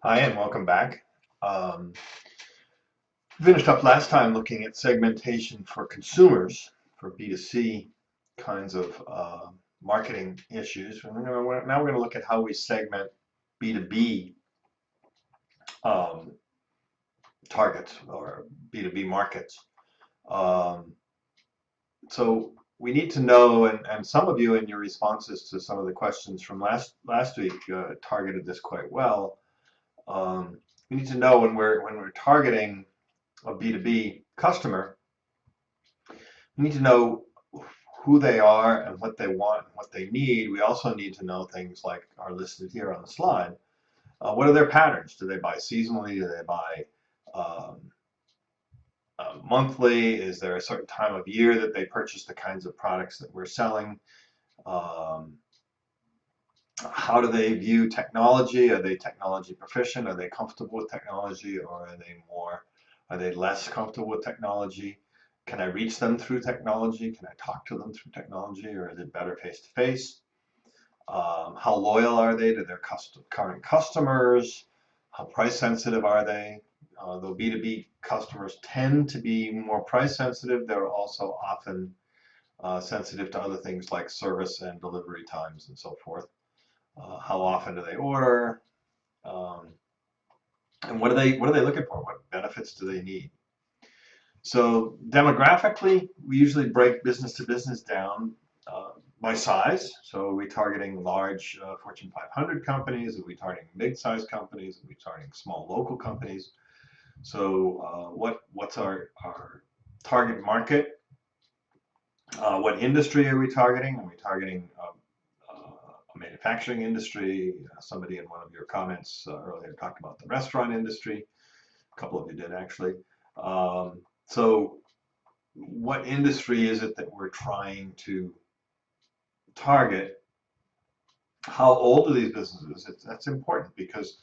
Hi, and welcome back. Um, Finished up last time looking at segmentation for consumers, for B2C kinds of marketing issues. And now we're going to look at how we segment B2B um, targets or B2B markets. Um, so we need to know, and some of you in your responses to some of the questions from last week targeted this quite well. Um, we need to know when we're targeting a B2B customer, we need to know who they are and what they want and what they need. We also need to know things like are listed here on the slide. What are their patterns? Do they buy seasonally? Do they buy um, monthly? Is there a certain time of year that they purchase the kinds of products that we're selling? Um, how do they view technology? Are they technology proficient? Are they comfortable with technology, or are they less comfortable with technology? Can I reach them through technology? Can I talk to them through technology, or is it better face to face? How loyal are they to their current customers? How price sensitive are they? Though B2B customers tend to be more price sensitive, they're also often sensitive to other things like service and delivery times and so forth. How often do they order? Um, and what are they looking for? What benefits do they need? So demographically, we usually break business to business down by size. So are we targeting large Fortune 500 companies? Are we targeting mid-sized companies? Are we targeting small local companies? So what's our target market? What industry are we targeting? Are we targeting a manufacturing industry? Somebody in one of your comments earlier talked about the restaurant industry. A couple of you did actually. So what industry is it that we're trying to target? How old are these businesses? That's important because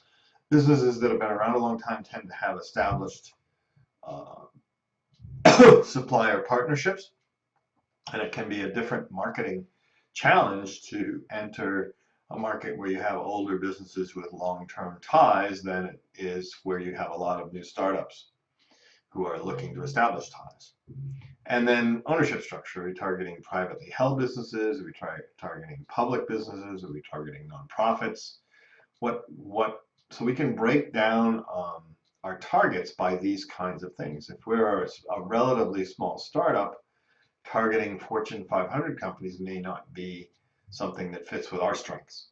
businesses that have been around a long time tend to have established uh, supplier partnerships, and it can be a different marketing challenge to enter a market where you have older businesses with long-term ties than it is where you have a lot of new startups who are looking to establish ties. And then ownership structure. Are we targeting privately held businesses? Are we targeting public businesses? Are we targeting nonprofits? So we can break down our targets by these kinds of things. If we're a relatively small startup, targeting Fortune 500 companies may not be something that fits with our strengths.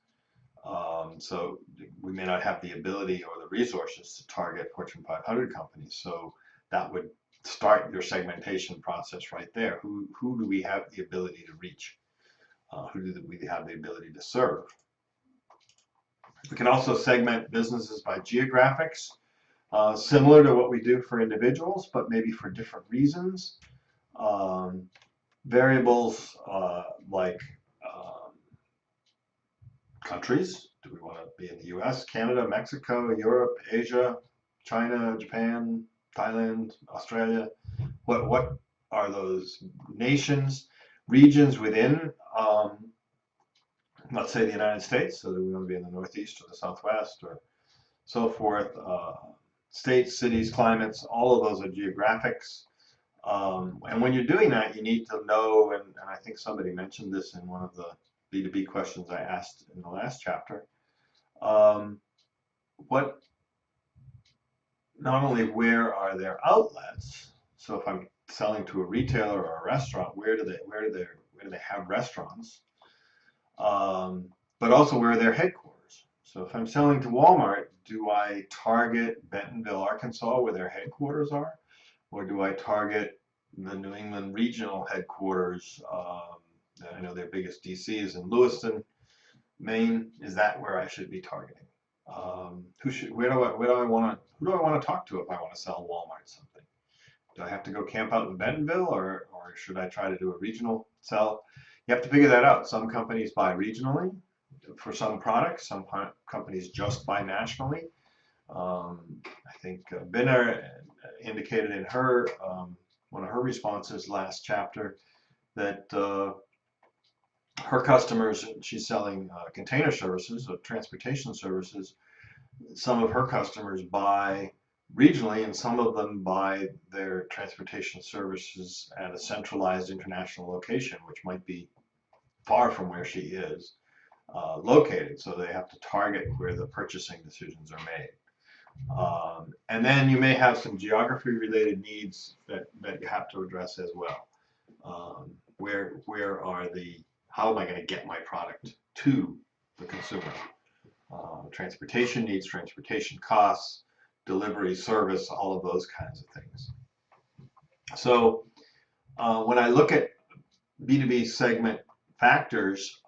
So we may not have the ability or the resources to target Fortune 500 companies. So that would start your segmentation process right there. Who do we have the ability to reach? Who do we have the ability to serve? We can also segment businesses by geographics, similar to what we do for individuals, but maybe for different reasons. Um, Variables like countries. Do we want to be in the US, Canada, Mexico, Europe, Asia, China, Japan, Thailand, Australia? What are those nations, regions within, let's say, the United States? So do we want to be in the Northeast or the Southwest or so forth? States, cities, climates, all of those are geographics. And when you're doing that, you need to know, and I think somebody mentioned this in one of the B2B questions I asked in the last chapter, um, what, not only where are their outlets, so if I'm selling to a retailer or a restaurant, where do they have restaurants, but also where are their headquarters. So if I'm selling to Walmart, do I target Bentonville, Arkansas, where their headquarters are? Or do I target the New England regional headquarters? I know their biggest DC is in Lewiston, Maine. Is that where I should be targeting? Who do I want to talk to if I want to sell Walmart something? Do I have to go camp out in Bentonville, or should I try to do a regional sell? You have to figure that out. Some companies buy regionally for some products. Some companies just buy nationally. I think Binner indicated in her one of her responses last chapter that her customers, she's selling container services, transportation services. some of her customers buy regionally, and some of them buy their transportation services at a centralized international location, which might be far from where she is located. So they have to target where the purchasing decisions are made. And then you may have some geography related needs that you have to address as well. Where are how am I going to get my product to the consumer? Transportation needs, transportation costs, delivery service, all of those kinds of things. So when I look at B2B segment factors,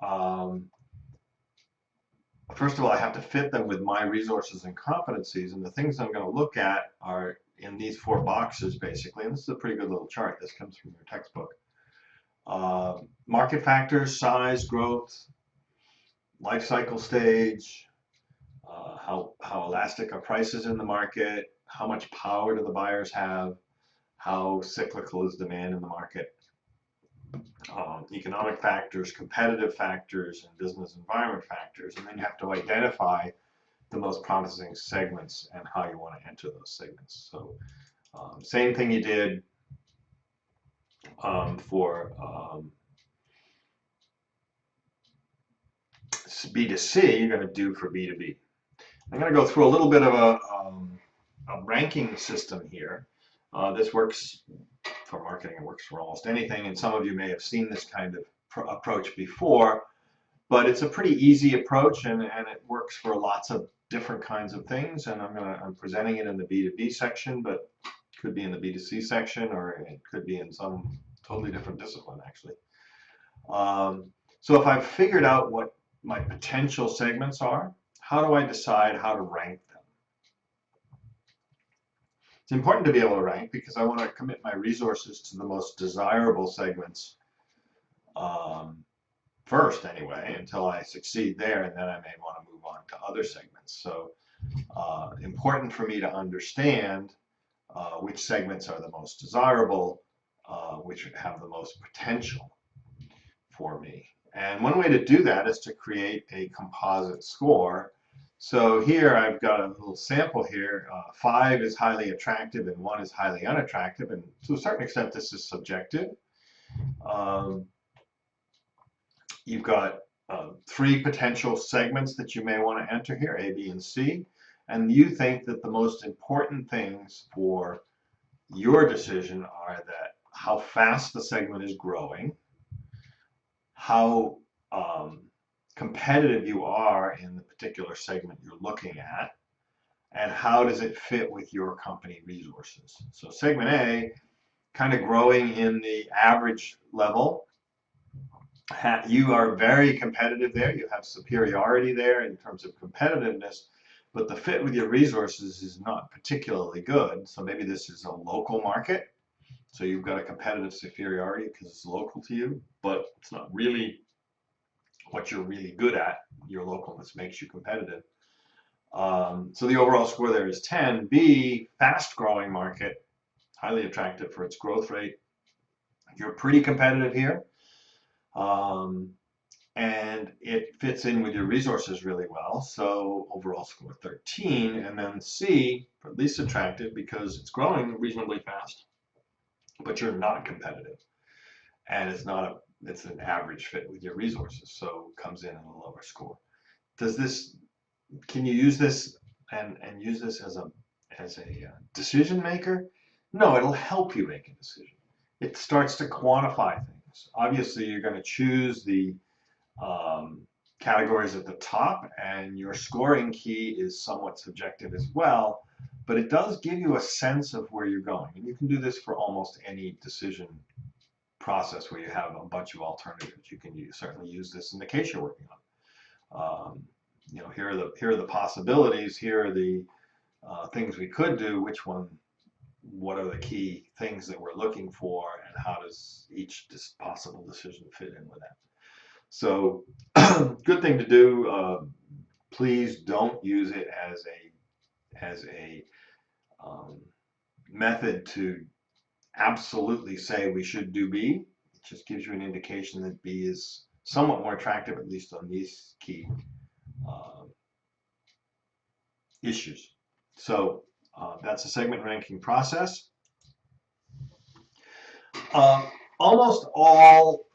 first of all, I have to fit them with my resources and competencies, and the things I'm going to look at are in these 4 boxes basically, and this is a pretty good little chart. This comes from your textbook. Market factors, size, growth, life cycle stage, how elastic are prices in the market, how much power do the buyers have, how cyclical is demand in the market, economic factors, competitive factors, and business environment factors. And then you have to identify the most promising segments and how you want to enter those segments. So same thing you did for B2C, you're going to do for B2B. I'm going to go through a little bit of a ranking system here. This works for marketing, it works for almost anything, and some of you may have seen this kind of approach before, but it's a pretty easy approach, and it works for lots of different kinds of things, and I'm presenting it in the B2B section, but it could be in the B2C section, or it could be in some totally different discipline, actually. So if I've figured out what my potential segments are, how do I decide how to rank them? It's important to be able to rank because I want to commit my resources to the most desirable segments first anyway, until I succeed there, and then I may want to move on to other segments. So important for me to understand which segments are the most desirable, which have the most potential for me. And one way to do that is to create a composite score. So here I've got a little sample here. 5 is highly attractive and 1 is highly unattractive, and to a certain extent this is subjective. You've got 3 potential segments that you may want to enter here, A, B, and C, and you think that the most important things for your decision are that how fast the segment is growing, how competitive you are in the particular segment you're looking at, and how does it fit with your company resources. So segment A, kind of growing in the average level. You are very competitive there. You have superiority there in terms of competitiveness, but the fit with your resources is not particularly good. So maybe this is a local market. So you've got a competitive superiority because it's local to you, but it's not really what you're really good at. Your localness makes you competitive. So the overall score there is 10. B, fast growing market, highly attractive for its growth rate. You're pretty competitive here. And it fits in with your resources really well. So overall score 13. And then C, for least attractive because it's growing reasonably fast, but you're not competitive. And it's an average fit with your resources, so comes in at a lower score. Can you use this and use this as a decision maker? No, it'll help you make a decision. It starts to quantify things. Obviously, you're going to choose the categories at the top, and your scoring key is somewhat subjective as well, but it does give you a sense of where you're going. And you can do this for almost any decision process where you have a bunch of alternatives. You can certainly use this in the case you're working on. Here are the possibilities. Here are the things we could do. What are the key things that we're looking for, and how does each possible decision fit in with that? So, good thing to do. Please don't use it as a method to absolutely say we should do B. It just gives you an indication that B is somewhat more attractive, at least on these key issues. So that's a segment ranking process. Almost all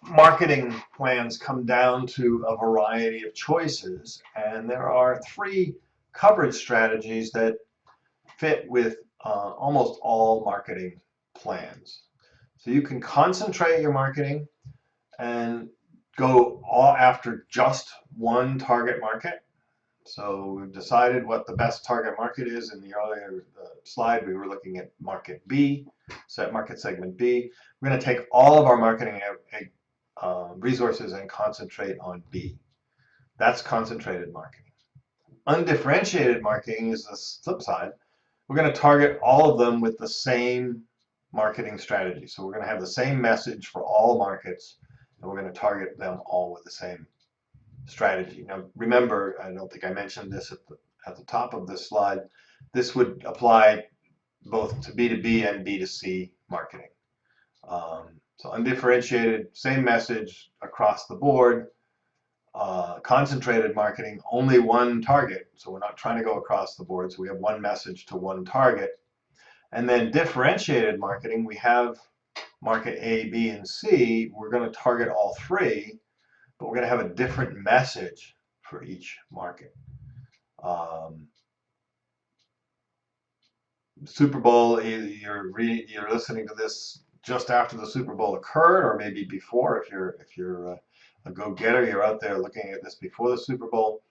marketing plans come down to a variety of choices, and there are 3 coverage strategies that fit with almost all marketing plans. So you can concentrate your marketing and go all after just one target market. So we've decided what the best target market is. In the earlier slide, we were looking at market B, set market segment B. We're going to take all of our marketing resources and concentrate on B. That's concentrated marketing. Undifferentiated marketing is the flip side. We're going to target all of them with the same marketing strategy. So we're going to have the same message for all markets, and we're going to target them all with the same strategy. Now, remember, I don't think I mentioned this at the top of this slide. This would apply both to B2B and B2C marketing. So undifferentiated, same message across the board. Concentrated marketing, only one target. So we're not trying to go across the board. So we have one message to one target. And then differentiated marketing, we have market A, B, and C. We're going to target all 3, but we're going to have a different message for each market. Super Bowl, you're listening to this just after the Super Bowl occurred, or maybe before. If you're a go-getter, you're out there looking at this before the Super Bowl.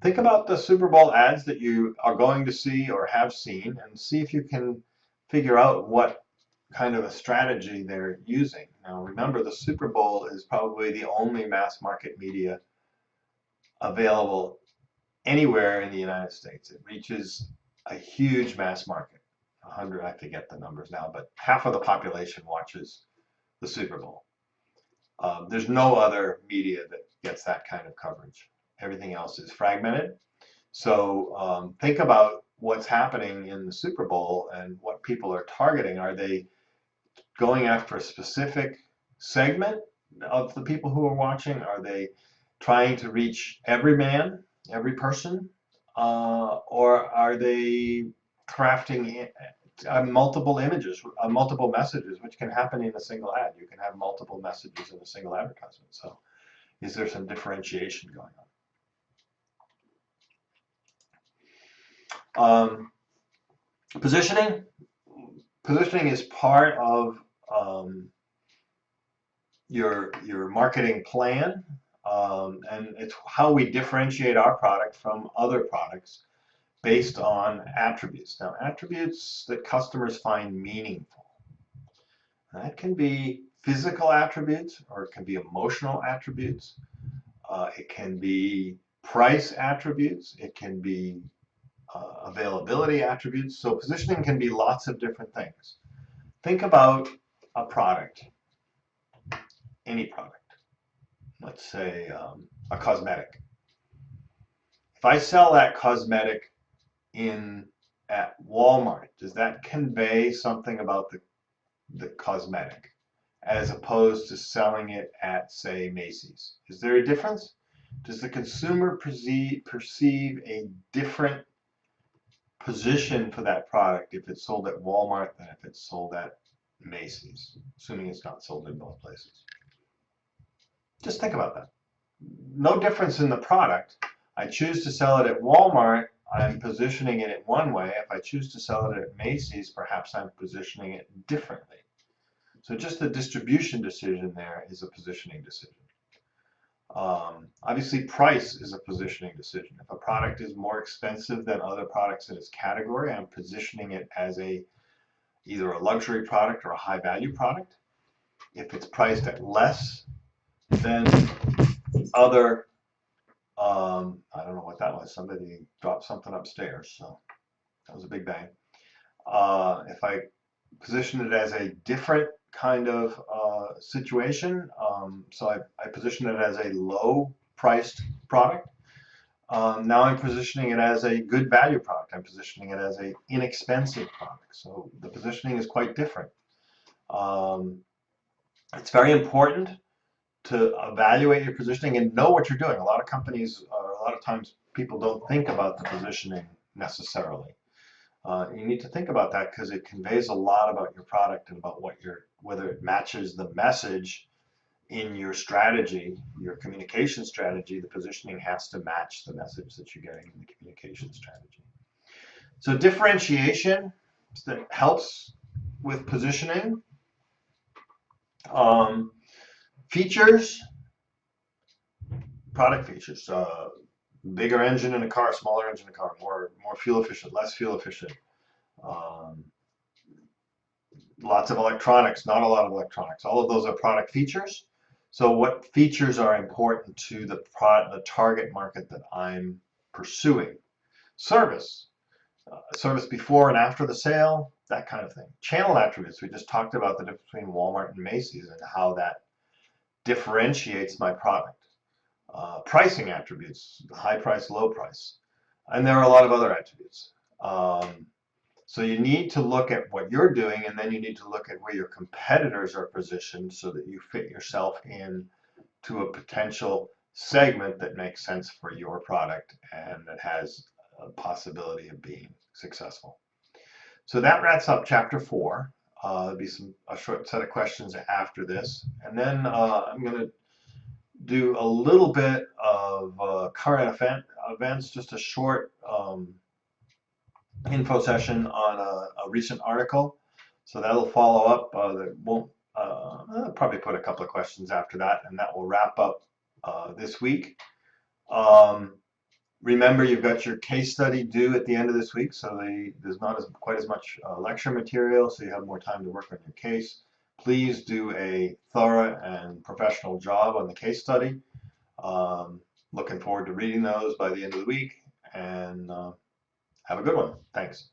Think about the Super Bowl ads that you are going to see or have seen, and see if you can figure out what kind of a strategy they're using. Now, remember, the Super Bowl is probably the only mass market media available anywhere in the United States. It reaches a huge mass market. 100, I forget the numbers now, but half of the population watches the Super Bowl. There's no other media that gets that kind of coverage. Everything else is fragmented. So think about what's happening in the Super Bowl and what people are targeting. Are they going after a specific segment of the people who are watching? Are they trying to reach every man, every person? Or are they crafting multiple images, multiple messages, which can happen in a single ad? You can have multiple messages in a single advertisement. So is there some differentiation going on? Positioning. Positioning is part of your marketing plan, and it's how we differentiate our product from other products based on attributes. Now, attributes that customers find meaningful. That can be physical attributes, or it can be emotional attributes. It can be price attributes. It can be availability attributes. So positioning can be lots of different things. Think about a product, any product. Let's say a cosmetic. If I sell that cosmetic at Walmart, does that convey something about the cosmetic as opposed to selling it at, say, Macy's? Is there a difference? Does the consumer perceive a different position for that product if it's sold at Walmart than if it's sold at Macy's, assuming it's not sold in both places? Just think about that. No difference in the product. I choose to sell it at Walmart, I'm positioning it in one way. If I choose to sell it at Macy's, perhaps I'm positioning it differently. So just the distribution decision there is a positioning decision. Obviously, price is a positioning decision. If a product is more expensive than other products in its category, I'm positioning it as either a luxury product or a high-value product. If it's priced at less than other, I don't know what that was. Somebody dropped something upstairs, so that was a big bang. If I position it as a different kind of situation, so I position it as a low-priced product. Now I'm positioning it as a good value product. I'm positioning it as an inexpensive product. So the positioning is quite different. It's very important to evaluate your positioning and know what you're doing. A lot of companies, a lot of times people don't think about the positioning necessarily. You need to think about that because it conveys a lot about your product and about whether it matches the message in your strategy, your communication strategy. The positioning has to match the message that you're getting in the communication strategy. So differentiation that helps with positioning. Features, product features. Bigger engine in a car, smaller engine in a car, more fuel efficient, less fuel efficient. Lots of electronics, not a lot of electronics. All of those are product features. So what features are important to the target market that I'm pursuing? Service. Service before and after the sale, that kind of thing. Channel attributes. We just talked about the difference between Walmart and Macy's and how that differentiates my product. Pricing attributes, high price, low price. And there are a lot of other attributes. So you need to look at what you're doing, and then you need to look at where your competitors are positioned so that you fit yourself in to a potential segment that makes sense for your product and that has a possibility of being successful. So that wraps up chapter 4. There'll be a short set of questions after this, and then I'm going to do a little bit of current events, just a short info session on a recent article. So that'll follow up. That won't I'll probably put a couple of questions after that, and that will wrap up this week. Remember, you've got your case study due at the end of this week, so there's not quite as much lecture material, so you have more time to work on your case. Please do a thorough and professional job on the case study. Looking forward to reading those by the end of the week, and have a good one. Thanks.